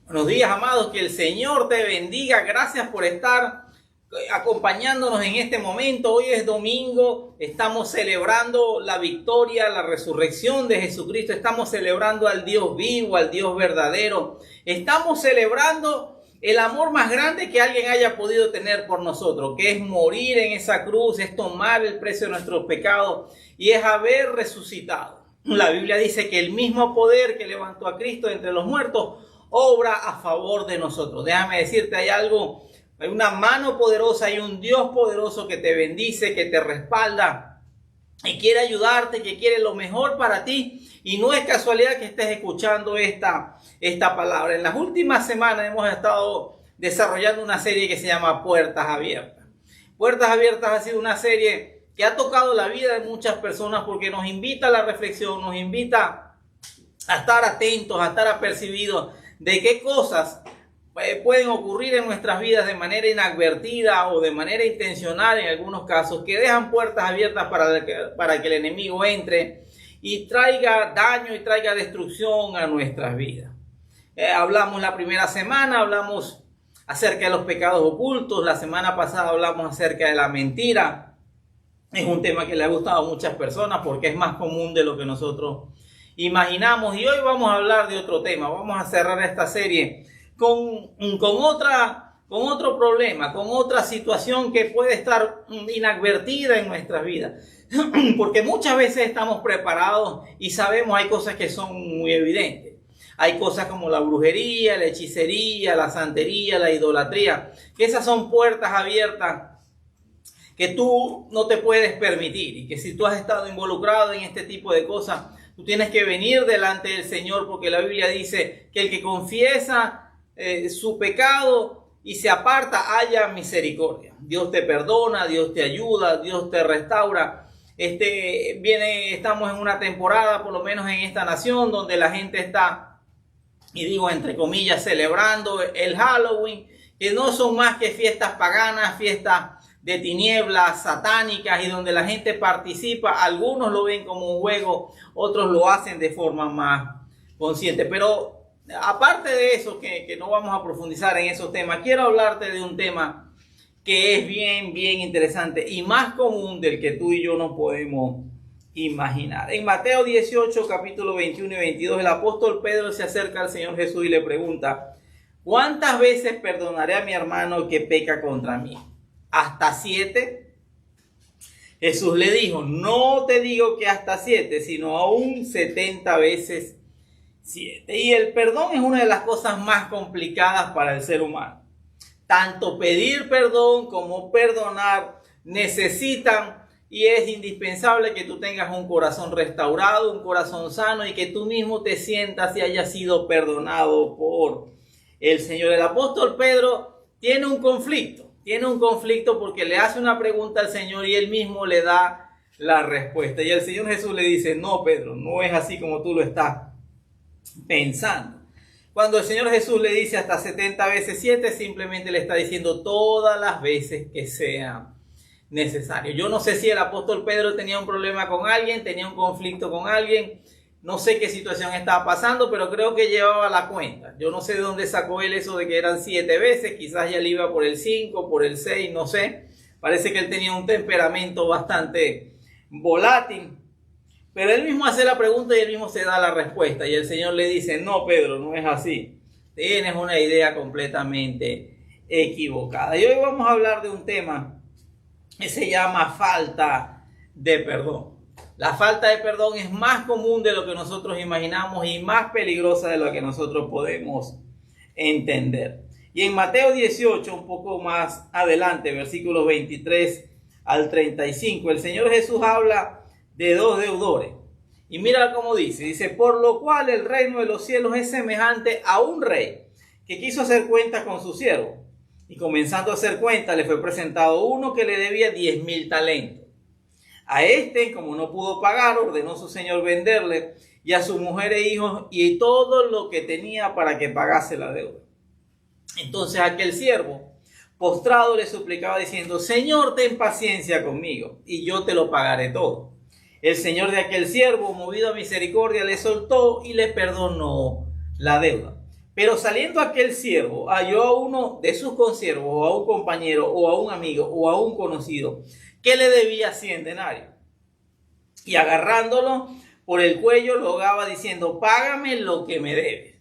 Buenos días, amados, que el Señor te bendiga. Gracias por estar acompañándonos en este momento. Hoy es domingo, estamos celebrando la victoria, la resurrección de Jesucristo. Estamos celebrando al Dios vivo, al Dios verdadero. Estamos celebrando el amor más grande que alguien haya podido tener por nosotros, que es morir en esa cruz, es tomar el precio de nuestros pecados y es haber resucitado. La Biblia dice que el mismo poder que levantó a Cristo entre los muertos obra a favor de nosotros. Déjame decirte, hay algo, hay una mano poderosa, hay un Dios poderoso que te bendice, que te respalda y quiere ayudarte, que quiere lo mejor para ti. Y no es casualidad que estés escuchando esta palabra. En las últimas semanas hemos estado desarrollando una serie que se llama Puertas Abiertas. Puertas Abiertas ha sido una serie que ha tocado la vida de muchas personas porque nos invita a la reflexión, nos invita a estar atentos, a estar apercibidos de qué cosas pueden ocurrir en nuestras vidas de manera inadvertida o de manera intencional en algunos casos, que dejan puertas abiertas para que el enemigo entre y traiga daño y traiga destrucción a nuestras vidas. Hablamos la primera semana, hablamos acerca de los pecados ocultos. La semana pasada hablamos acerca de la mentira. Es un tema que le ha gustado a muchas personas porque es más común de lo que nosotros imaginamos. Y hoy vamos a hablar de otro tema. Vamos a cerrar esta serie con otro problema, con otra situación que puede estar inadvertida en nuestras vidas. Porque muchas veces estamos preparados y sabemos hay cosas que son muy evidentes. Hay cosas como la brujería, la hechicería, la santería, la idolatría, que esas son puertas abiertas que tú no te puedes permitir, y que si tú has estado involucrado en este tipo de cosas, tú tienes que venir delante del Señor, porque la Biblia dice que el que confiesa su pecado y se aparta halla misericordia. Dios te perdona, Dios te ayuda, Dios te restaura. Estamos en una temporada, por lo menos en esta nación, donde la gente está, y digo entre comillas, celebrando el Halloween, que no son más que fiestas paganas, fiestas de tinieblas satánicas, y donde la gente participa. Algunos lo ven como un juego, otros lo hacen de forma más consciente. Pero aparte de eso, que no vamos a profundizar en esos temas, quiero hablarte de un tema que es bien interesante y más común del que tú y yo no podemos imaginar. En Mateo 18, capítulo 21 y 22, el apóstol Pedro se acerca al Señor Jesús y le pregunta: ¿cuántas veces perdonaré a mi hermano que peca contra mí? ¿Hasta 7? Jesús le dijo: no te digo que hasta 7, sino aún 70 veces 7. Y el perdón es una de las cosas más complicadas para el ser humano. Tanto pedir perdón como perdonar necesitan, y es indispensable que tú tengas un corazón restaurado, un corazón sano, y que tú mismo te sientas y hayas sido perdonado por el Señor. El apóstol Pedro tiene un conflicto porque le hace una pregunta al Señor y él mismo le da la respuesta. Y el Señor Jesús le dice: no, Pedro, no es así como tú lo estás pensando. Cuando el Señor Jesús le dice hasta 70 veces 7, simplemente le está diciendo todas las veces que sea necesario. Yo no sé si el apóstol Pedro tenía un problema con alguien, tenía un conflicto con alguien. No sé qué situación estaba pasando, pero creo que llevaba la cuenta. Yo no sé de dónde sacó él eso de que eran 7 veces. Quizás ya le iba por el 5, por el 6, no sé. Parece que él tenía un temperamento bastante volátil. Pero él mismo hace la pregunta y él mismo se da la respuesta. Y el Señor le dice: no, Pedro, no es así. Tienes una idea completamente equivocada. Y hoy vamos a hablar de un tema que se llama falta de perdón. La falta de perdón es más común de lo que nosotros imaginamos y más peligrosa de lo que nosotros podemos entender. Y en Mateo 18, un poco más adelante, versículos 23 al 35, el Señor Jesús habla de dos deudores. Y mira cómo dice: por lo cual el reino de los cielos es semejante a un rey que quiso hacer cuentas con su siervo. Y comenzando a hacer cuentas, le fue presentado uno que le debía 10,000 talentos. A este, como no pudo pagar, ordenó su señor venderle y a su mujer e hijos y todo lo que tenía para que pagase la deuda. Entonces aquel siervo, postrado, le suplicaba diciendo: Señor, ten paciencia conmigo y yo te lo pagaré todo. El señor de aquel siervo, movido a misericordia, le soltó y le perdonó la deuda. Pero saliendo aquel siervo, halló a uno de sus consiervos, o a un compañero, o a un amigo, o a un conocido, que le debía 100 denarios. Y agarrándolo por el cuello, rogaba diciendo, págame lo que me debes.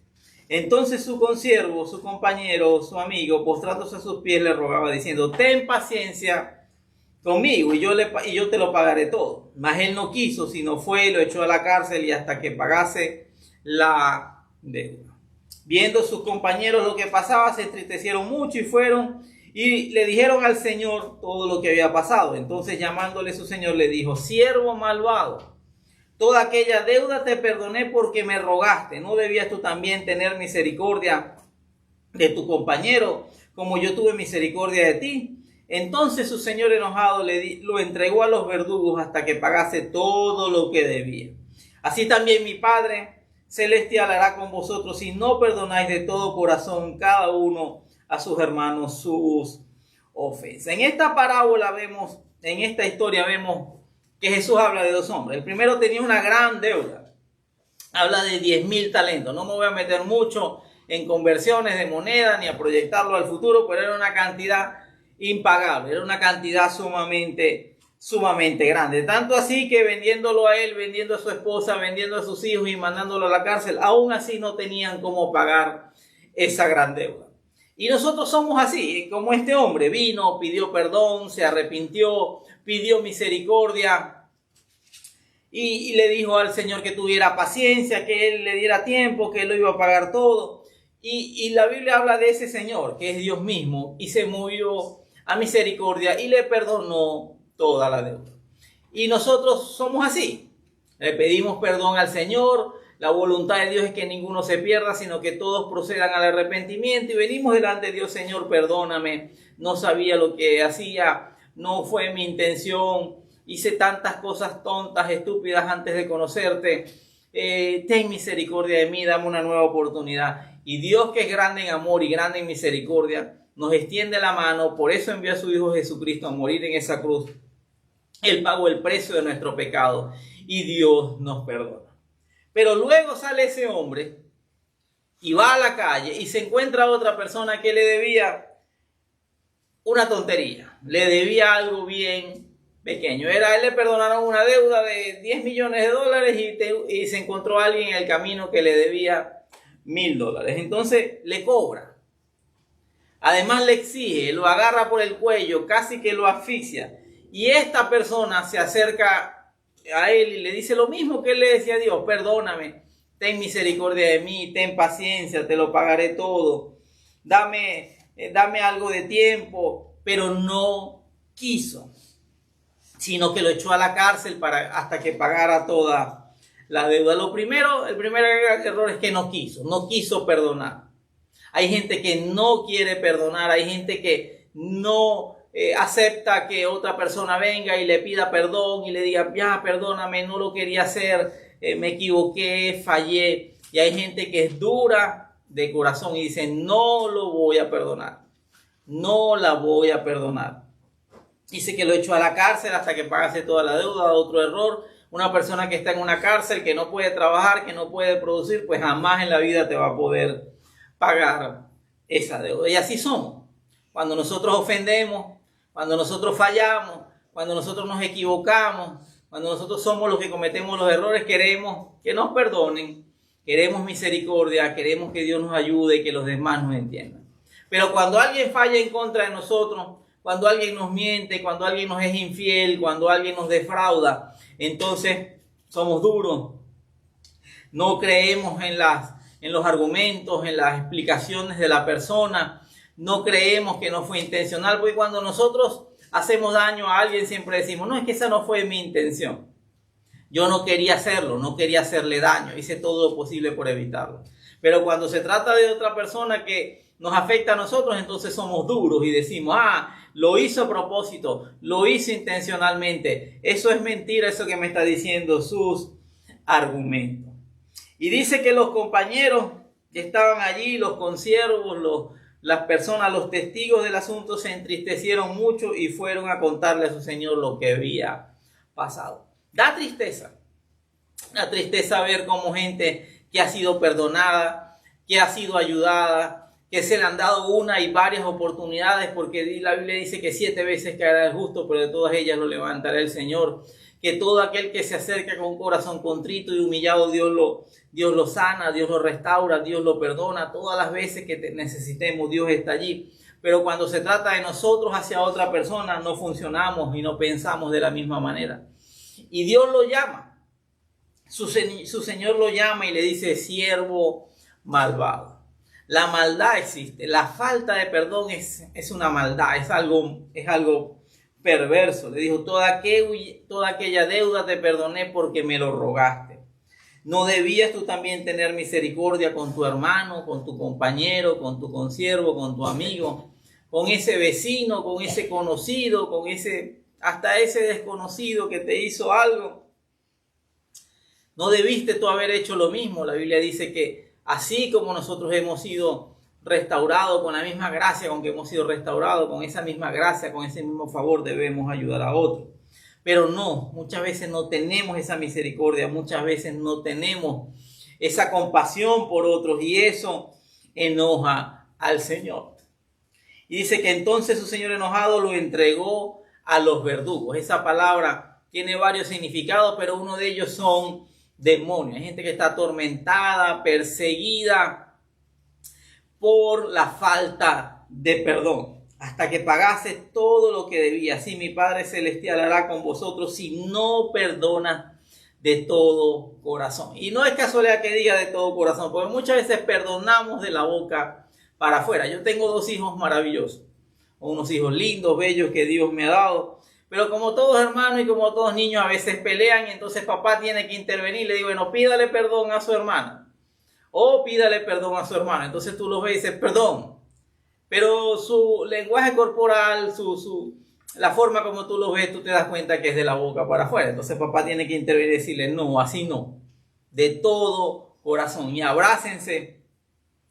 Entonces su consiervo, su compañero, su amigo, postrándose a sus pies, le rogaba diciendo, ten paciencia conmigo y yo te lo pagaré todo. Mas él no quiso, sino fue y lo echó a la cárcel y hasta que pagase la deuda. Viendo sus compañeros lo que pasaba, se entristecieron mucho y fueron y le dijeron al Señor todo lo que había pasado. Entonces llamándole su Señor le dijo, siervo malvado, toda aquella deuda te perdoné porque me rogaste. ¿No debías tú también tener misericordia de tu compañero como yo tuve misericordia de ti? Entonces su señor enojado lo entregó a los verdugos hasta que pagase todo lo que debía. Así también mi Padre celestial hará con vosotros si no perdonáis de todo corazón cada uno a sus hermanos sus ofensas. En esta parábola vemos, en esta historia vemos que Jesús habla de dos hombres. El primero tenía una gran deuda. Habla de 10,000 talentos. No me voy a meter mucho en conversiones de moneda ni a proyectarlo al futuro, pero era una cantidad impagable, era una cantidad sumamente grande. Tanto así que vendiéndolo a él, vendiendo a su esposa, vendiendo a sus hijos y mandándolo a la cárcel, aún así no tenían cómo pagar esa gran deuda. Y nosotros somos así, como este hombre vino, pidió perdón, se arrepintió, pidió misericordia y le dijo al Señor que tuviera paciencia, que Él le diera tiempo, que Él lo iba a pagar todo. Y la Biblia habla de ese Señor, que es Dios mismo, y se movió a misericordia y le perdonó toda la deuda. Y nosotros somos así. Le pedimos perdón al Señor. La voluntad de Dios es que ninguno se pierda, sino que todos procedan al arrepentimiento. Y venimos delante de Dios, Señor, perdóname. No sabía lo que hacía. No fue mi intención. Hice tantas cosas tontas, estúpidas antes de conocerte. Ten misericordia de mí, dame una nueva oportunidad. Y Dios, que es grande en amor y grande en misericordia, nos extiende la mano. Por eso envió a su Hijo Jesucristo a morir en esa cruz. Él pagó el precio de nuestro pecado y Dios nos perdona. Pero luego sale ese hombre y va a la calle y se encuentra a otra persona que le debía una tontería. Le debía algo bien pequeño. Él le perdonaron una deuda de 10 millones de dólares y se encontró a alguien en el camino que le debía $1,000. Entonces le cobra. Además le exige, lo agarra por el cuello, casi que lo asfixia. Y esta persona se acerca a él y le dice lo mismo que él le decía a Dios: perdóname, ten misericordia de mí, ten paciencia, te lo pagaré todo. Dame algo de tiempo. Pero no quiso, sino que lo echó a la cárcel hasta que pagara toda la deuda. El primer error es que no quiso perdonar. Hay gente que no quiere perdonar, hay gente que no acepta que otra persona venga y le pida perdón y le diga: ya, perdóname, no lo quería hacer, me equivoqué, fallé. Y hay gente que es dura de corazón y dice: no lo voy a perdonar, no la voy a perdonar. Dice que lo echó a la cárcel hasta que pagase toda la deuda. Otro error: una persona que está en una cárcel, que no puede trabajar, que no puede producir, pues jamás en la vida te va a poder pagar esa deuda. Y así somos. Cuando nosotros ofendemos, cuando nosotros fallamos, cuando nosotros nos equivocamos, cuando nosotros somos los que cometemos los errores, queremos que nos perdonen, queremos misericordia, queremos que Dios nos ayude, que los demás nos entiendan. Pero cuando alguien falla en contra de nosotros, cuando alguien nos miente, cuando alguien nos es infiel, cuando alguien nos defrauda, entonces somos duros. No creemos en los argumentos, en las explicaciones de la persona. No creemos que no fue intencional, porque cuando nosotros hacemos daño a alguien siempre decimos: no, es que esa no fue mi intención. Yo no quería hacerlo, no quería hacerle daño, hice todo lo posible por evitarlo. Pero cuando se trata de otra persona que nos afecta a nosotros, entonces somos duros y decimos: lo hizo a propósito, lo hizo intencionalmente. Eso es mentira, eso que me está diciendo sus argumentos. Y dice que los compañeros que estaban allí, los consiervos, las personas, los testigos del asunto, se entristecieron mucho y fueron a contarle a su señor lo que había pasado. Da tristeza ver cómo gente que ha sido perdonada, que ha sido ayudada, que se le han dado una y varias oportunidades, porque la Biblia dice que 7 veces caerá el justo, pero de todas ellas lo levantará el Señor. Que todo aquel que se acerca con un corazón contrito y humillado, Dios lo sana, Dios lo restaura, Dios lo perdona. Todas las veces que necesitemos, Dios está allí. Pero cuando se trata de nosotros hacia otra persona, no funcionamos y no pensamos de la misma manera. Y Dios lo llama. Su Señor lo llama y le dice: siervo malvado. La maldad existe. La falta de perdón es una maldad, es algo perverso. Le dijo: toda aquella deuda te perdoné porque me lo rogaste. ¿No debías tú también tener misericordia con tu hermano, con tu compañero, con tu consiervo, con tu amigo, con ese vecino, con ese conocido, hasta ese desconocido que te hizo algo? ¿No debiste tú haber hecho lo mismo? La Biblia dice que así como nosotros hemos sido restaurados con la misma gracia con que hemos sido restaurados, con esa misma gracia, con ese mismo favor, debemos ayudar a otros. Pero no, muchas veces no tenemos esa misericordia, muchas veces no tenemos esa compasión por otros, y eso enoja al Señor. Y dice que entonces su Señor enojado lo entregó a los verdugos. Esa palabra tiene varios significados, pero uno de ellos son demonios. Hay gente que está atormentada, perseguida por la falta de perdón, hasta que pagase todo lo que debía. Así mi Padre Celestial hará con vosotros si no perdonas de todo corazón. Y no es casualidad que diga de todo corazón, porque muchas veces perdonamos de la boca para afuera. Yo tengo 2 hijos maravillosos, unos hijos lindos, bellos que Dios me ha dado. Pero como todos hermanos y como todos niños, a veces pelean, y entonces papá tiene que intervenir. Le digo: bueno, pídale perdón a su hermana. O pídale perdón a su hermana. Entonces tú los ves y dices: perdón. Pero su lenguaje corporal, la forma como tú los ves, tú te das cuenta que es de la boca para afuera. Entonces papá tiene que intervenir y decirle: no, así no. De todo corazón. Y abrácense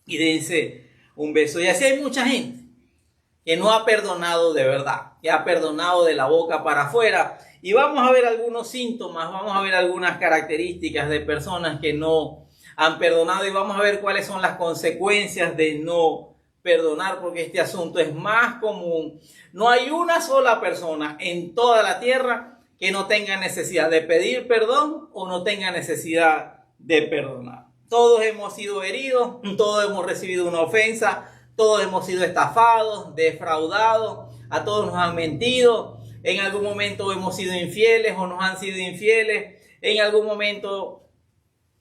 y dense un beso. Y así hay mucha gente que no ha perdonado de verdad, que ha perdonado de la boca para afuera. Y vamos a ver algunos síntomas, vamos a ver algunas características de personas que no han perdonado, y vamos a ver cuáles son las consecuencias de no perdonar, porque este asunto es más común. No hay una sola persona en toda la tierra que no tenga necesidad de pedir perdón o no tenga necesidad de perdonar. Todos hemos sido heridos, todos hemos recibido una ofensa, todos hemos sido estafados, defraudados, a todos nos han mentido, en algún momento hemos sido infieles o nos han sido infieles, en algún momento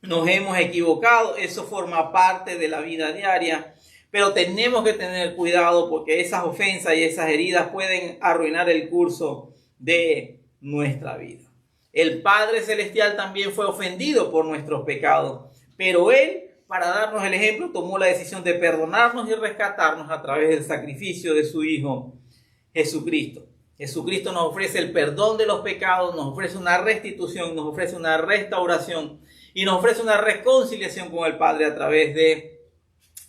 nos hemos equivocado. Eso forma parte de la vida diaria, pero tenemos que tener cuidado, porque esas ofensas y esas heridas pueden arruinar el curso de nuestra vida. El Padre Celestial también fue ofendido por nuestros pecados, pero Él, para darnos el ejemplo, tomó la decisión de perdonarnos y rescatarnos a través del sacrificio de su Hijo Jesucristo. Jesucristo nos ofrece el perdón de los pecados, nos ofrece una restitución, nos ofrece una restauración y nos ofrece una reconciliación con el Padre a través de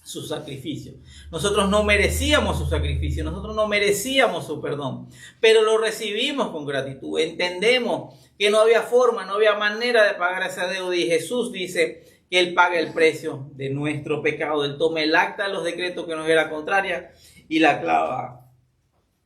su sacrificio. Nosotros no merecíamos su sacrificio, nosotros no merecíamos su perdón, pero lo recibimos con gratitud. Entendemos que no había forma, no había manera de pagar esa deuda, y Jesús dice que Él paga el precio de nuestro pecado. Él toma el acta de los decretos que nos era contraria y la clava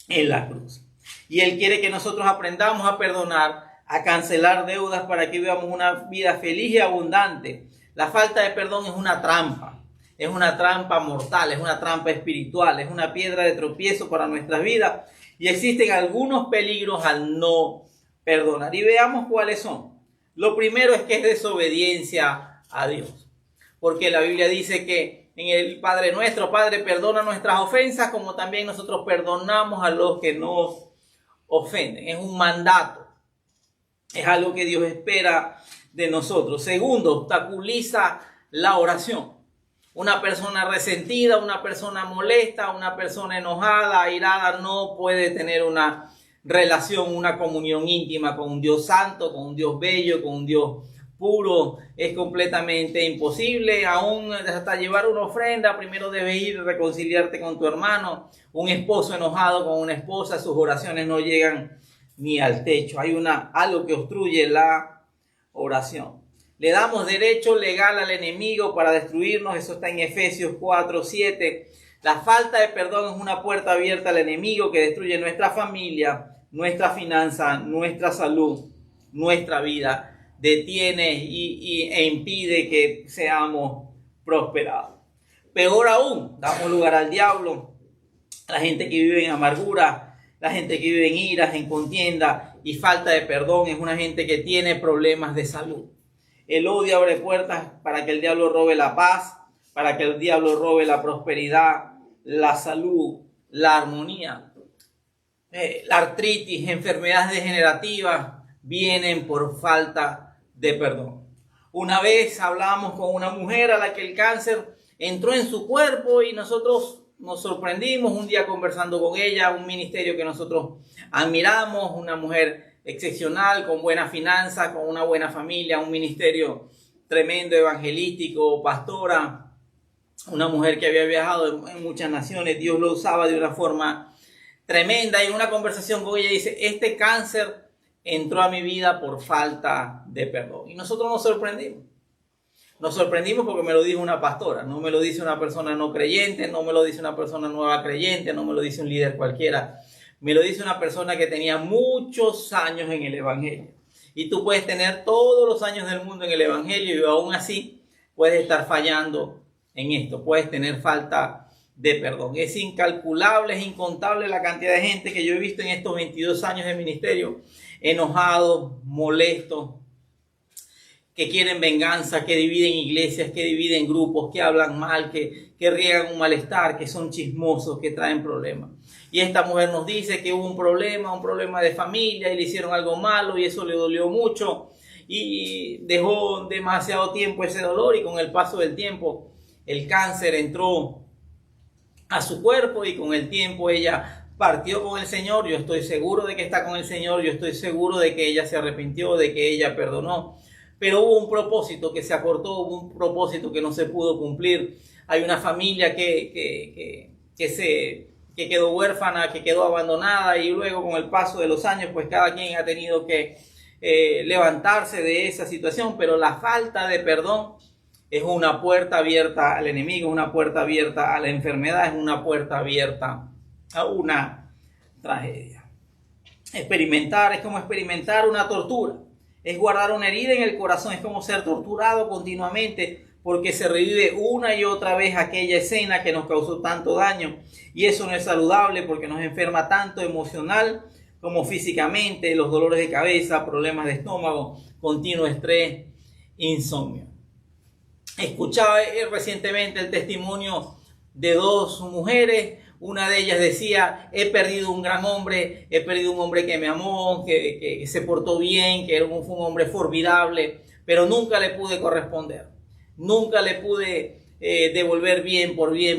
en la cruz. Y Él quiere que nosotros aprendamos a perdonar, a cancelar deudas, para que vivamos una vida feliz y abundante. La falta de perdón es una trampa mortal, es una trampa espiritual, es una piedra de tropiezo para nuestras vidas, y existen algunos peligros al no perdonar. Y veamos cuáles son. Lo primero es que es desobediencia a Dios, porque la Biblia dice que en el Padre Nuestro: Padre, perdona nuestras ofensas como también nosotros perdonamos a los que nos ofenden. Es un mandato, es algo que Dios espera de nosotros. Segundo, obstaculiza la oración. Una persona resentida, una persona molesta, una persona enojada, airada, no puede tener una relación, una comunión íntima con un Dios santo, con un Dios bello, con un Dios puro. Es completamente imposible. Aún hasta llevar una ofrenda, primero debes ir a reconciliarte con tu hermano. Un esposo enojado con una esposa, sus oraciones no llegan ni al techo. Hay algo que obstruye la oración. Le damos derecho legal al enemigo para destruirnos. Eso está en Efesios 4:7. La falta de perdón es una puerta abierta al enemigo que destruye nuestra familia, nuestra finanza, nuestra salud, nuestra vida. Detiene e impide que seamos prosperados. Peor aún, damos lugar al diablo, la gente que vive en amargura, la gente que vive en iras, en contienda y falta de perdón es una gente que tiene problemas de salud. El odio abre puertas para que el diablo robe la paz, para que el diablo robe la prosperidad, la salud, la armonía. La artritis, enfermedades degenerativas vienen por falta de perdón. Una vez hablamos con una mujer a la que el cáncer entró en su cuerpo y nosotros nos sorprendimos un día conversando con ella, un ministerio que nosotros admiramos, una mujer excepcional, con buena finanza, con una buena familia, un ministerio tremendo, evangelístico, pastora, una mujer que había viajado en muchas naciones. Dios lo usaba de una forma tremenda, y en una conversación con ella dice: este cáncer entró a mi vida por falta de perdón. Y nosotros nos sorprendimos. Nos sorprendimos porque me lo dijo una pastora, no me lo dice una persona no creyente, no me lo dice una persona nueva creyente, no me lo dice un líder cualquiera. Me lo dice una persona que tenía muchos años en el evangelio. Y tú puedes tener todos los años del mundo en el evangelio y aún así puedes estar fallando en esto. Puedes tener falta de perdón. Es incalculable, es incontable la cantidad de gente que yo he visto en estos 22 años de ministerio, enojados, molestos, que quieren venganza, que dividen iglesias, que dividen grupos, que hablan mal, que riegan un malestar, que son chismosos, que traen problemas. Y esta mujer nos dice que hubo un problema de familia, y le hicieron algo malo y eso le dolió mucho y dejó demasiado tiempo ese dolor, y con el paso del tiempo el cáncer entró a su cuerpo y con el tiempo ella partió con el Señor. Yo estoy seguro de que está con el Señor, yo estoy seguro de que ella se arrepintió, de que ella perdonó. Pero hubo un propósito que se acortó, hubo un propósito que no se pudo cumplir. Hay una familia que quedó huérfana, que quedó abandonada, y luego con el paso de los años, pues cada quien ha tenido que levantarse de esa situación. Pero la falta de perdón es una puerta abierta al enemigo, es una puerta abierta a la enfermedad, es una puerta abierta a una tragedia. Experimentar es como experimentar una tortura. Es guardar una herida en el corazón, es como ser torturado continuamente porque se revive una y otra vez aquella escena que nos causó tanto daño. Y eso no es saludable porque nos enferma tanto emocional como físicamente, los dolores de cabeza, problemas de estómago, continuo estrés, insomnio. Escuchaba recientemente el testimonio de dos mujeres. Una de ellas decía: he perdido un gran hombre, he perdido un hombre que me amó, que se portó bien, que fue un hombre formidable, pero nunca le pude corresponder. Nunca le pude devolver bien,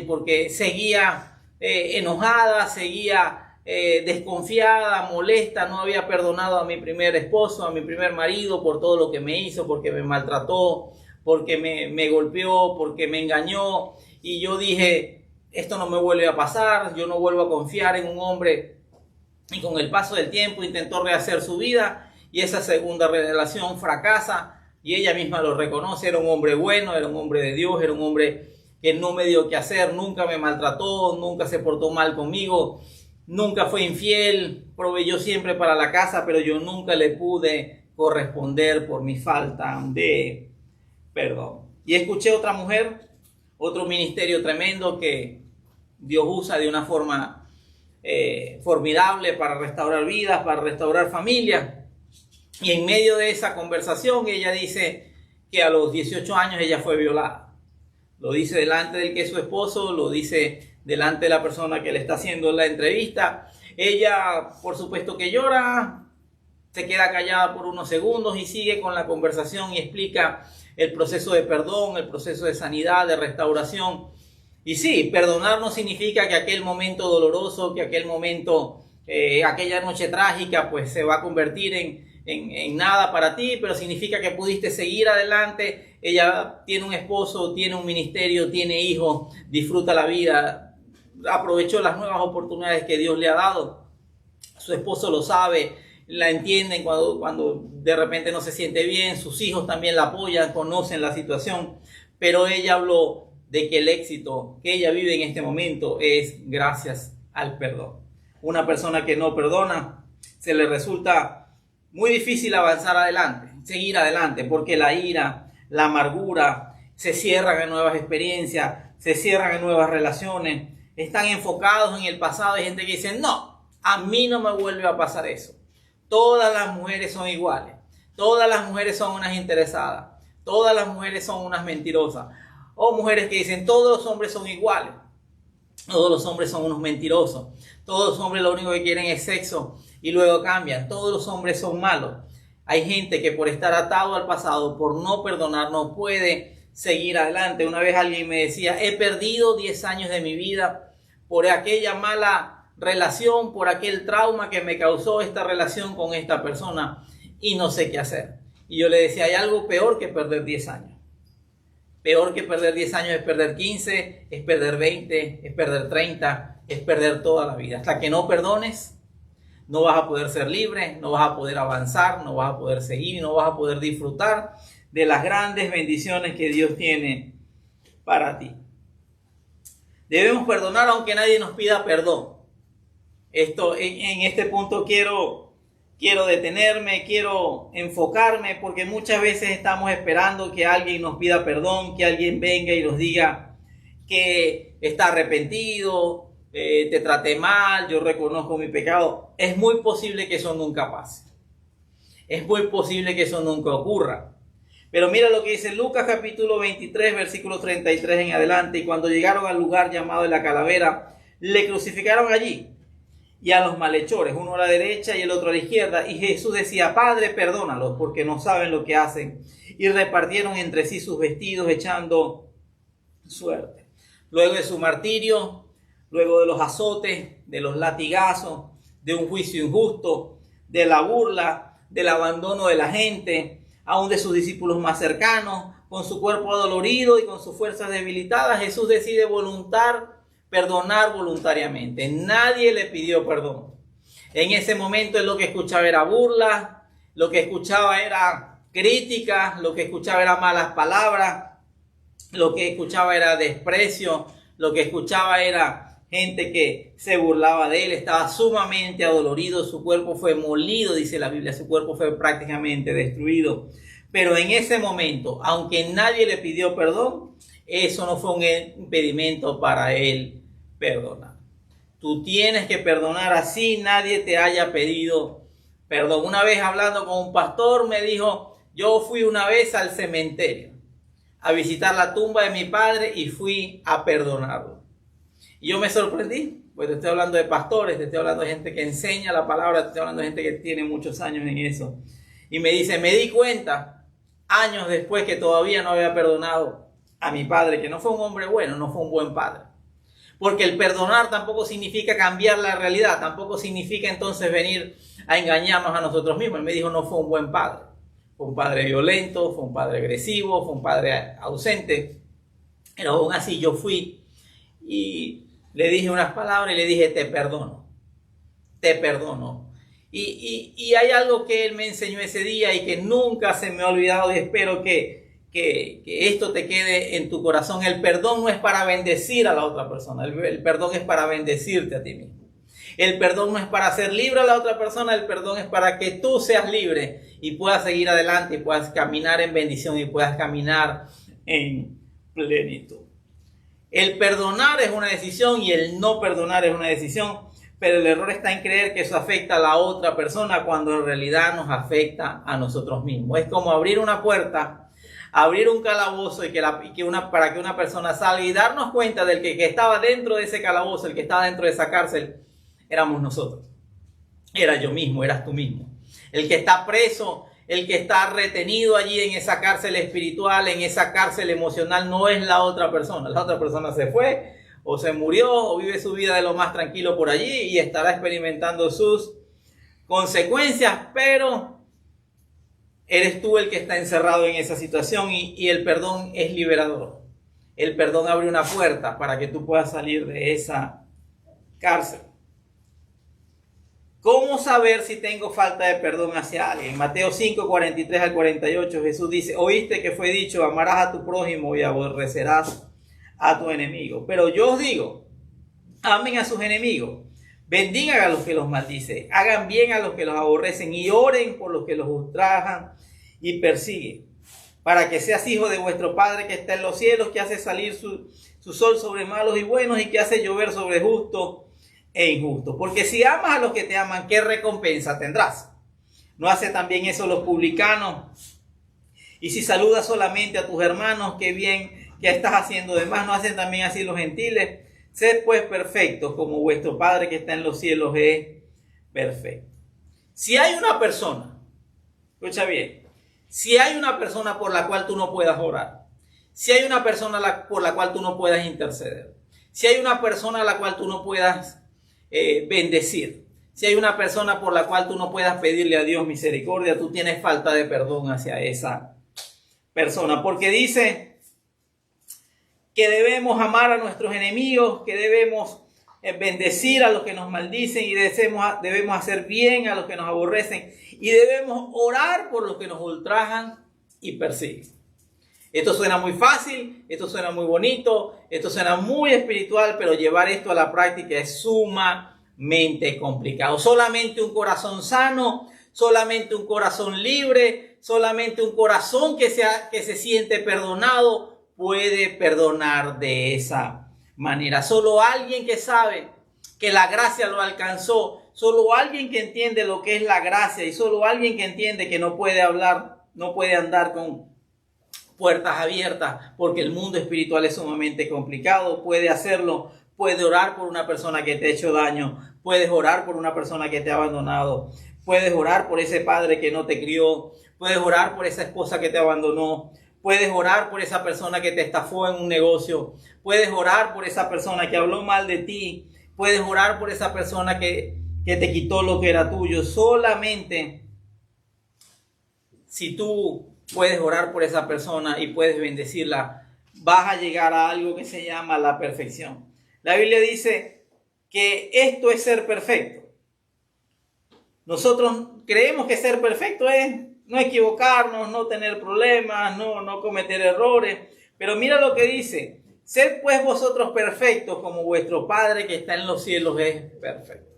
porque seguía enojada, seguía desconfiada, molesta. No había perdonado a mi primer esposo, a mi primer marido, por todo lo que me hizo, porque me maltrató, porque me golpeó, porque me engañó. Y yo dije: esto no me vuelve a pasar, yo no vuelvo a confiar en un hombre. Y con el paso del tiempo intentó rehacer su vida, y esa segunda relación fracasa, y ella misma lo reconoce. Era un hombre bueno, era un hombre de Dios, era un hombre que no me dio qué hacer, nunca me maltrató, nunca se portó mal conmigo, nunca fue infiel, proveyó siempre para la casa, pero yo nunca le pude corresponder por mi falta de perdón. Y escuché otra mujer, otro ministerio tremendo que Dios usa de una forma formidable para restaurar vidas, para restaurar familias. Y en medio de esa conversación ella dice que a los 18 años ella fue violada. Lo dice delante del que es su esposo, lo dice delante de la persona que le está haciendo la entrevista. Ella, por supuesto que llora, se queda callada por unos segundos y sigue con la conversación y explica el proceso de perdón, el proceso de sanidad, de restauración. Y sí, perdonar no significa que aquel momento doloroso, que aquel momento, aquella noche trágica, pues se va a convertir en nada para ti, pero significa que pudiste seguir adelante. Ella tiene un esposo, tiene un ministerio, tiene hijos, disfruta la vida, aprovechó las nuevas oportunidades que Dios le ha dado. Su esposo lo sabe, la entienden cuando de repente no se siente bien, sus hijos también la apoyan, conocen la situación, pero ella habló de que el éxito que ella vive en este momento es gracias al perdón. Una persona que no perdona, se le resulta muy difícil avanzar adelante, seguir adelante, porque la ira, la amargura, se cierran en nuevas experiencias, se cierran en nuevas relaciones, están enfocados en el pasado. Hay gente que dice, no, a mí no me vuelve a pasar eso. Todas las mujeres son iguales, todas las mujeres son unas interesadas, todas las mujeres son unas mentirosas. O mujeres que dicen, todos los hombres son iguales, todos los hombres son unos mentirosos, todos los hombres lo único que quieren es sexo y luego cambian, todos los hombres son malos. Hay gente que por estar atado al pasado, por no perdonar, no puede seguir adelante. Una vez alguien me decía, he perdido 10 años de mi vida por aquella mala relación, por aquel trauma que me causó esta relación con esta persona y no sé qué hacer. Y yo le decía, hay algo peor que perder 10 años. Peor que perder 10 años es perder 15, es perder 20, es perder 30, es perder toda la vida. Hasta que no perdones, no vas a poder ser libre, no vas a poder avanzar, no vas a poder seguir, no vas a poder disfrutar de las grandes bendiciones que Dios tiene para ti. Debemos perdonar aunque nadie nos pida perdón. En este punto quiero detenerme, quiero enfocarme, porque muchas veces estamos esperando que alguien nos pida perdón, que alguien venga y nos diga que está arrepentido, te traté mal, yo reconozco mi pecado. Es muy posible que eso nunca pase. Es muy posible que eso nunca ocurra. Pero mira lo que dice Lucas capítulo 23, versículo 33 en adelante. Y cuando llegaron al lugar llamado de la calavera, le crucificaron allí y a los malhechores, uno a la derecha y el otro a la izquierda. Y Jesús decía, Padre, perdónalos, porque no saben lo que hacen. Y repartieron entre sí sus vestidos, echando suerte. Luego de su martirio, luego de los azotes, de los latigazos, de un juicio injusto, de la burla, del abandono de la gente, aún de sus discípulos más cercanos, con su cuerpo adolorido y con sus fuerzas debilitadas, Jesús decide perdonar voluntariamente. Nadie le pidió perdón. En ese momento él lo que escuchaba era burla, lo que escuchaba era crítica, lo que escuchaba era malas palabras, lo que escuchaba era desprecio, lo que escuchaba era gente que se burlaba de él. Estaba sumamente adolorido, su cuerpo fue molido, dice la Biblia, su cuerpo fue prácticamente destruido. Pero en ese momento, aunque nadie le pidió perdón, eso no fue un impedimento para él perdonar. Tú tienes que perdonar así nadie te haya pedido perdón. Una vez hablando con un pastor me dijo, yo fui una vez al cementerio a visitar la tumba de mi padre y fui a perdonarlo. Y yo me sorprendí, pues te estoy hablando de pastores, te estoy hablando de gente que enseña la palabra, te estoy hablando de gente que tiene muchos años en eso. Y me dice, me di cuenta años después que todavía no había perdonado a mi padre, que no fue un hombre bueno, no fue un buen padre. Porque el perdonar tampoco significa cambiar la realidad, tampoco significa entonces venir a engañarnos a nosotros mismos. Él me dijo, no fue un buen padre. Fue un padre violento, fue un padre agresivo, fue un padre ausente. Pero aún así yo fui y le dije unas palabras y le dije, te perdono, te perdono. Y hay algo que él me enseñó ese día y que nunca se me ha olvidado y espero que esto te quede en tu corazón. El perdón no es para bendecir a la otra persona, el perdón es para bendecirte a ti mismo. El perdón no es para hacer libre a la otra persona, el perdón es para que tú seas libre y puedas seguir adelante y puedas caminar en bendición y puedas caminar en plenitud. El perdonar es una decisión y el no perdonar es una decisión, pero el error está en creer que eso afecta a la otra persona cuando en realidad nos afecta a nosotros mismos. Es como abrir una puerta, abrir un calabozo para que una persona salga y darnos cuenta del que estaba dentro de ese calabozo, el que estaba dentro de esa cárcel, éramos nosotros. Era yo mismo, eras tú mismo. El que está preso, el que está retenido allí en esa cárcel espiritual, en esa cárcel emocional, no es la otra persona. La otra persona se fue, o se murió, o vive su vida de lo más tranquilo por allí y estará experimentando sus consecuencias, pero eres tú el que está encerrado en esa situación y el perdón es liberador. El perdón abre una puerta para que tú puedas salir de esa cárcel. ¿Cómo saber si tengo falta de perdón hacia alguien? Mateo 5, 43 al 48, Jesús dice, oíste que fue dicho, amarás a tu prójimo y aborrecerás a tu enemigo. Pero yo os digo, amen a sus enemigos, bendigan a los que los maldicen, hagan bien a los que los aborrecen y oren por los que los ultrajan y persiguen, para que seas hijo de vuestro Padre que está en los cielos, que hace salir su sol sobre malos y buenos y que hace llover sobre justos e injustos. Porque si amas a los que te aman, ¿qué recompensa tendrás? ¿No hace también eso los publicanos? Y si saludas solamente a tus hermanos, qué bien que estás haciendo de más. ¿No hacen también así los gentiles? Sed pues perfectos como vuestro Padre que está en los cielos es perfecto. Si hay una persona, escucha bien, si hay una persona por la cual tú no puedas orar, si hay una persona por la cual tú no puedas interceder, si hay una persona a la cual tú no puedas bendecir, si hay una persona por la cual tú no puedas pedirle a Dios misericordia, tú tienes falta de perdón hacia esa persona, porque dice que debemos amar a nuestros enemigos, que debemos bendecir a los que nos maldicen y debemos hacer bien a los que nos aborrecen y debemos orar por los que nos ultrajan y persiguen. Esto suena muy fácil, esto suena muy bonito, esto suena muy espiritual, pero llevar esto a la práctica es sumamente complicado. Solamente un corazón sano, solamente un corazón libre, solamente un corazón que se siente perdonado puede perdonar de esa manera. Solo alguien que sabe que la gracia lo alcanzó, solo alguien que entiende lo que es la gracia y solo alguien que entiende que no puede andar con puertas abiertas porque el mundo espiritual es sumamente complicado, puede hacerlo, puede orar por una persona que te ha hecho daño, puedes orar por una persona que te ha abandonado, puedes orar por ese padre que no te crió, puedes orar por esa esposa que te abandonó, puedes orar por esa persona que te estafó en un negocio, puedes orar por esa persona que habló mal de ti, puedes orar por esa persona que te quitó lo que era tuyo. Solamente si tú puedes orar por esa persona y puedes bendecirla, vas a llegar a algo que se llama la perfección. La Biblia dice que esto es ser perfecto. Nosotros creemos que ser perfecto es no equivocarnos, no tener problemas, no cometer errores. Pero mira lo que dice, sed pues vosotros perfectos como vuestro Padre que está en los cielos es perfecto.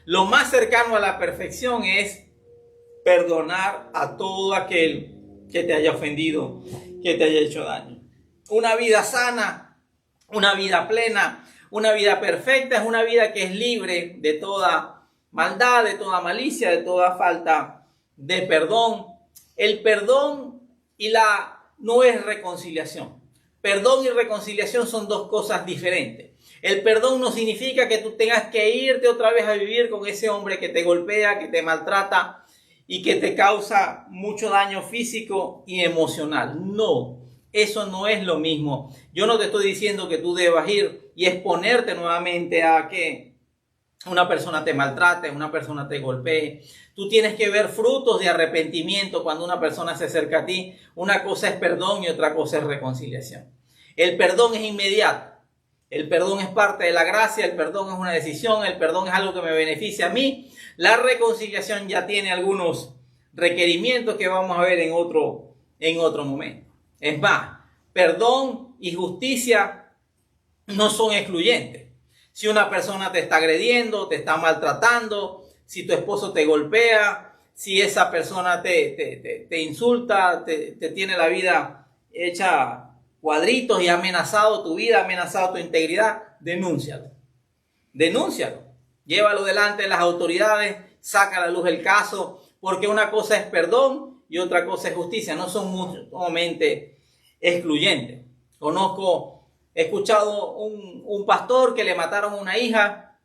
Lo más cercano a la perfección es perdonar a todo aquel que te haya ofendido, que te haya hecho daño. Una vida sana, una vida plena, una vida perfecta es una vida que es libre de toda maldad, de toda malicia, de toda falta de perdón. El perdón no es reconciliación. Perdón y reconciliación son dos cosas diferentes. El perdón no significa que tú tengas que irte otra vez a vivir con ese hombre que te golpea, que te maltrata y que te causa mucho daño físico y emocional. No, eso no es lo mismo. Yo no te estoy diciendo que tú debas ir y exponerte nuevamente a que una persona te maltrate, una persona te golpee. Tú tienes que ver frutos de arrepentimiento cuando una persona se acerca a ti. Una cosa es perdón y otra cosa es reconciliación. El perdón es inmediato. El perdón es parte de la gracia, el perdón es una decisión, el perdón es algo que me beneficia a mí. La reconciliación ya tiene algunos requerimientos que vamos a ver en otro momento. Es más, perdón y justicia no son excluyentes. Si una persona te está agrediendo, te está maltratando, si tu esposo te golpea, si esa persona te insulta, te tiene la vida hecha cuadritos y ha amenazado tu vida, ha amenazado tu integridad, denúncialo. Denúncialo. Llévalo delante de las autoridades, saca a la luz el caso, porque una cosa es perdón y otra cosa es justicia. No son mutuamente excluyentes. He escuchado un pastor que le mataron a una hija,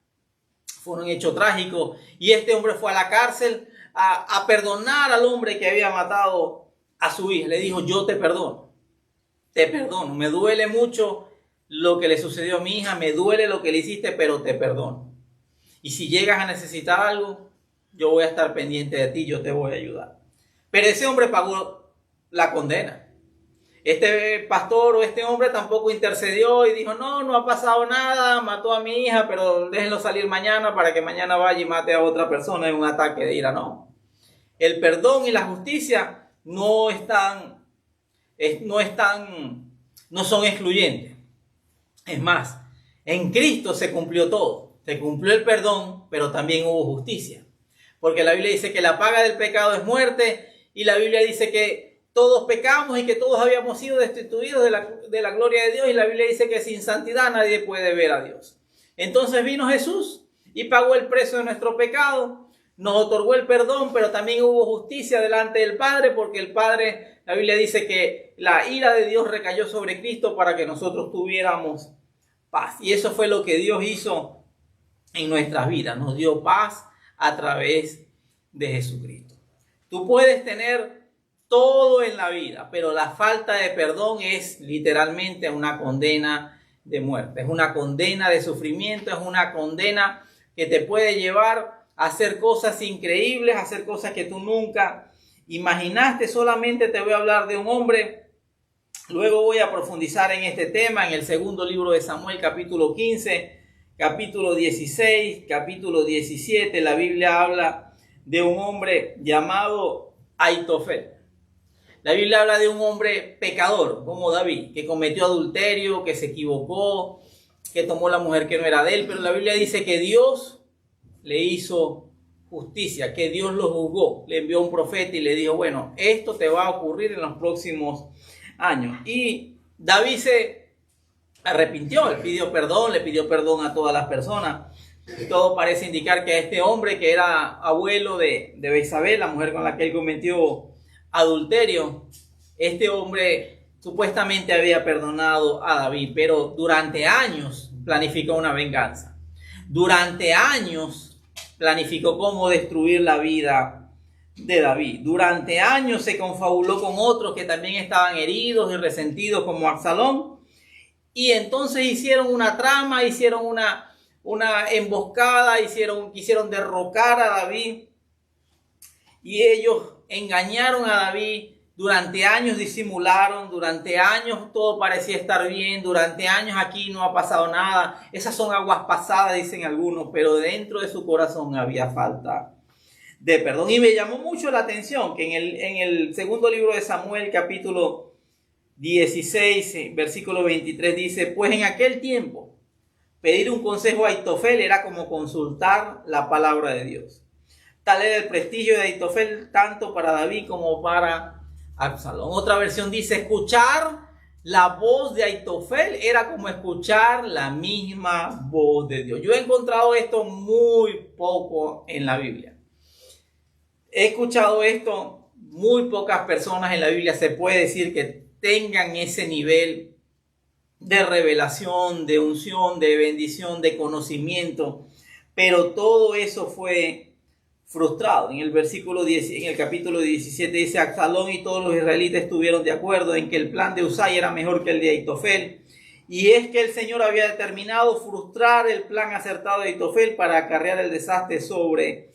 fue un hecho trágico, y este hombre fue a la cárcel a perdonar al hombre que había matado a su hija. Le dijo, yo te perdono, me duele mucho lo que le sucedió a mi hija, me duele lo que le hiciste, pero te perdono. Y si llegas a necesitar algo, yo voy a estar pendiente de ti, yo te voy a ayudar. Pero ese hombre pagó la condena. Este pastor o este hombre tampoco intercedió y dijo, no, no ha pasado nada, mató a mi hija, pero déjenlo salir mañana para que mañana vaya y mate a otra persona en un ataque de ira. No. El perdón y la justicia no son excluyentes. Es más, en Cristo se cumplió todo. Se cumplió el perdón, pero también hubo justicia. Porque la Biblia dice que la paga del pecado es muerte, y la Biblia dice que todos pecamos y que todos habíamos sido destituidos de la gloria de Dios, y la Biblia dice que sin santidad nadie puede ver a Dios. Entonces vino Jesús y pagó el precio de nuestro pecado, nos otorgó el perdón, pero también hubo justicia delante del Padre, porque el Padre, la Biblia dice que la ira de Dios recayó sobre Cristo para que nosotros tuviéramos paz. Y eso fue lo que Dios hizo en nuestras vidas, nos dio paz a través de Jesucristo. Tú puedes tener todo en la vida, pero la falta de perdón es literalmente una condena de muerte, es una condena de sufrimiento, es una condena que te puede llevar a hacer cosas increíbles, a hacer cosas que tú nunca imaginaste. Solamente te voy a hablar de un hombre, luego voy a profundizar en este tema en el segundo libro de Samuel, capítulo 15, capítulo 16, capítulo 17, la Biblia habla de un hombre llamado Aitofel. La Biblia habla de un hombre pecador como David, que cometió adulterio, que se equivocó, que tomó la mujer que no era de él, pero la Biblia dice que Dios le hizo justicia, que Dios lo juzgó, le envió un profeta y le dijo, bueno, esto te va a ocurrir en los próximos años. Y David se arrepintió, le pidió perdón a todas las personas. Y todo parece indicar que a este hombre, que era abuelo de Betsabé, la mujer con la que él cometió adulterio, este hombre supuestamente había perdonado a David, pero durante años planificó una venganza. Durante años planificó cómo destruir la vida de David. Durante años se confabuló con otros que también estaban heridos y resentidos, como Absalón. Y entonces hicieron una trama, hicieron una emboscada, quisieron derrocar a David. Y ellos engañaron a David. Durante años disimularon, durante años todo parecía estar bien, durante años aquí no ha pasado nada. Esas son aguas pasadas, dicen algunos, pero dentro de su corazón había falta de perdón. Y me llamó mucho la atención que en el segundo libro de Samuel, capítulo 16, versículo 23, dice, pues en aquel tiempo pedir un consejo a Aitofel era como consultar la palabra de Dios. Tal era el prestigio de Aitofel tanto para David como para Absalón. Otra versión dice, escuchar la voz de Aitofel era como escuchar la misma voz de Dios. Yo he encontrado esto muy poco en la Biblia. He escuchado esto, muy pocas personas en la Biblia se puede decir que tengan ese nivel de revelación, de unción, de bendición, de conocimiento, pero todo eso fue frustrado. En el versículo 10, en el capítulo 17 dice, Absalón y todos los israelitas estuvieron de acuerdo en que el plan de Usai era mejor que el de Aitofel, y es que el Señor había determinado frustrar el plan acertado de Aitofel para acarrear el desastre sobre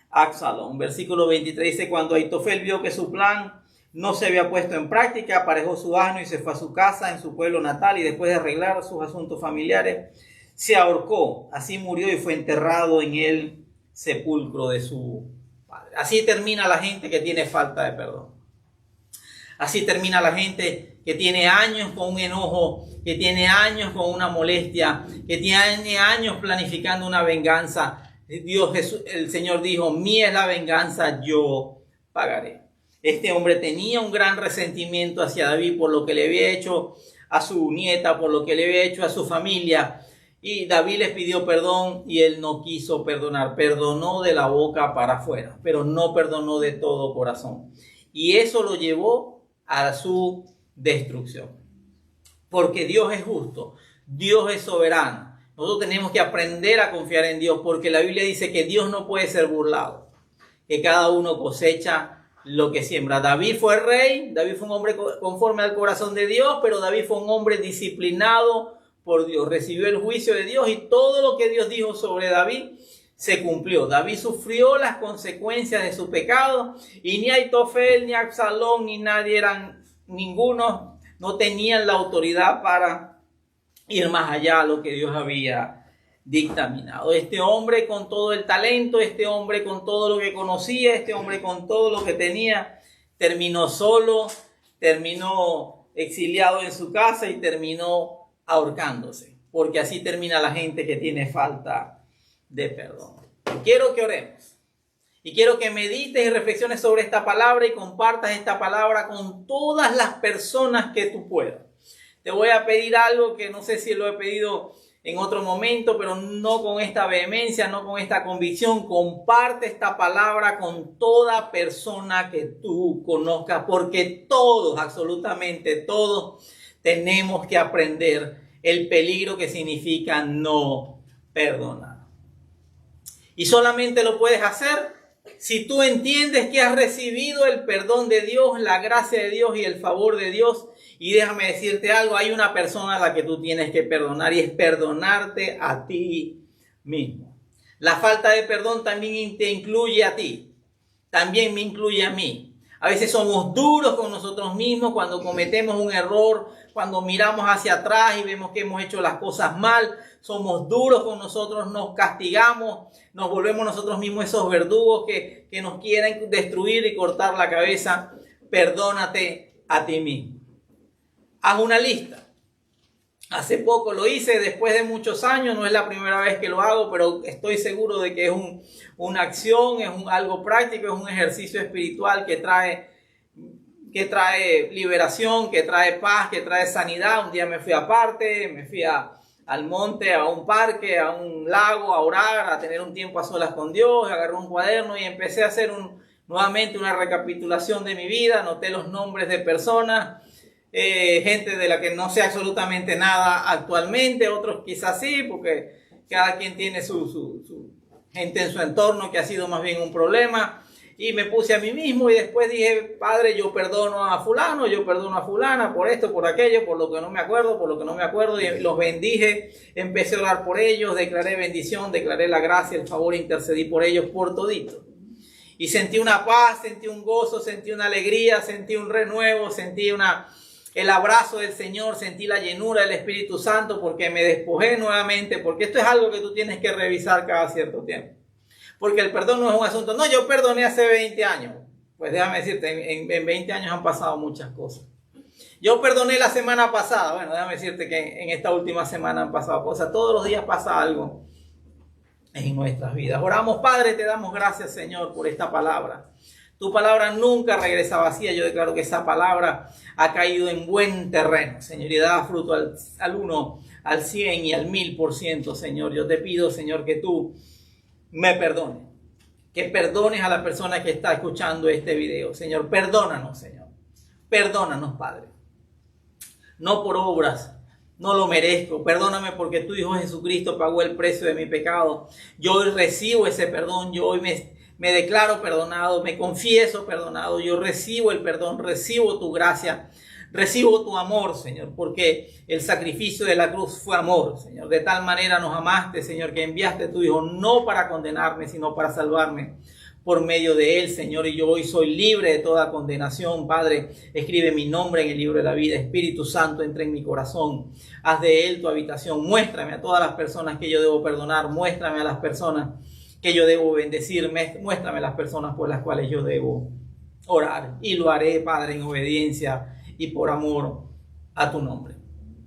Absalón. Versículo 23 dice, cuando Aitofel vio que su plan no se había puesto en práctica, aparejó su asno y se fue a su casa en su pueblo natal, y después de arreglar sus asuntos familiares se ahorcó. Así murió y fue enterrado en el sepulcro de su padre. Así termina la gente que tiene falta de perdón. Así termina la gente que tiene años con un enojo, que tiene años con una molestia, que tiene años planificando una venganza. El Señor dijo, mía es la venganza, yo pagaré. Este hombre tenía un gran resentimiento hacia David por lo que le había hecho a su nieta, por lo que le había hecho a su familia. Y David les pidió perdón y él no quiso perdonar. Perdonó de la boca para afuera, pero no perdonó de todo corazón. Y eso lo llevó a su destrucción. Porque Dios es justo, Dios es soberano. Nosotros tenemos que aprender a confiar en Dios, porque la Biblia dice que Dios no puede ser burlado, que cada uno cosecha lo que siembra. David fue rey, David fue un hombre conforme al corazón de Dios, pero David fue un hombre disciplinado por Dios, recibió el juicio de Dios y todo lo que Dios dijo sobre David se cumplió. David sufrió las consecuencias de su pecado y ni Aitofel, ni Absalón, ni nadie ninguno no tenían la autoridad para ir más allá de lo que Dios había dictaminado. Este hombre con todo el talento, este hombre con todo lo que conocía, este hombre con todo lo que tenía, terminó solo, terminó exiliado en su casa y terminó ahorcándose, porque así termina la gente que tiene falta de perdón. Quiero que oremos y quiero que medites y reflexiones sobre esta palabra y compartas esta palabra con todas las personas que tú puedas. Te voy a pedir algo que no sé si lo he pedido en otro momento, pero no con esta vehemencia, no con esta convicción. Comparte esta palabra con toda persona que tú conozcas, porque todos, absolutamente todos, tenemos que aprender el peligro que significa no perdonar. Y solamente lo puedes hacer si tú entiendes que has recibido el perdón de Dios, la gracia de Dios y el favor de Dios. Y déjame decirte algo, hay una persona a la que tú tienes que perdonar y es perdonarte a ti mismo. La falta de perdón también te incluye a ti, también me incluye a mí. A veces somos duros con nosotros mismos cuando cometemos un error, cuando miramos hacia atrás y vemos que hemos hecho las cosas mal. Somos duros con nosotros, nos castigamos, nos volvemos nosotros mismos esos verdugos que nos quieren destruir y cortar la cabeza. Perdónate a ti mismo. Haz una lista. Hace poco lo hice, después de muchos años, no es la primera vez que lo hago, pero estoy seguro de que es una acción, es algo práctico, es un ejercicio espiritual que trae liberación, que trae paz, que trae sanidad. Un día me fui aparte, me fui al monte, a un parque, a un lago, a orar, a tener un tiempo a solas con Dios, agarré un cuaderno y empecé a hacer nuevamente una recapitulación de mi vida, anoté los nombres de personas, gente de la que no sé absolutamente nada actualmente, otros quizás sí, porque cada quien tiene su gente en su entorno que ha sido más bien un problema. Y me puse a mí mismo y después dije, Padre, yo perdono a fulano, yo perdono a fulana por esto, por aquello, por lo que no me acuerdo, y los bendije, empecé a orar por ellos, declaré bendición, declaré la gracia, el favor, intercedí por ellos, por todito. Y sentí una paz, sentí un gozo, sentí una alegría, sentí un renuevo, sentí el abrazo del Señor, sentí la llenura del Espíritu Santo porque me despojé nuevamente, porque esto es algo que tú tienes que revisar cada cierto tiempo. Porque el perdón no es un asunto, no, yo perdoné hace 20 años. Pues déjame decirte, en 20 años han pasado muchas cosas. Yo perdoné la semana pasada, bueno, déjame decirte que en esta última semana han pasado cosas. Todos los días pasa algo en nuestras vidas. Oramos, Padre, te damos gracias, Señor, por esta palabra. Tu palabra nunca regresa vacía. Yo declaro que esa palabra ha caído en buen terreno, Señor, y da fruto al 1, al 100 y al 1000%, Señor. Yo te pido, Señor, que tú me perdone, que perdones a la persona que está escuchando este video. Señor, perdónanos, Señor. Perdónanos, Padre. No por obras, no lo merezco. Perdóname porque tu Hijo Jesucristo pagó el precio de mi pecado. Yo hoy recibo ese perdón. Yo hoy me declaro perdonado, me confieso perdonado. Yo recibo el perdón, recibo tu gracia. Recibo tu amor, Señor, porque el sacrificio de la cruz fue amor, Señor. De tal manera nos amaste, Señor, que enviaste a tu Hijo no para condenarme, sino para salvarme por medio de Él, Señor. Y yo hoy soy libre de toda condenación, Padre. Escribe mi nombre en el libro de la vida. Espíritu Santo, entra en mi corazón. Haz de Él tu habitación. Muéstrame a todas las personas que yo debo perdonar. Muéstrame a las personas que yo debo bendecir. Muéstrame a las personas por las cuales yo debo orar. Y lo haré, Padre, en obediencia y por amor a tu nombre.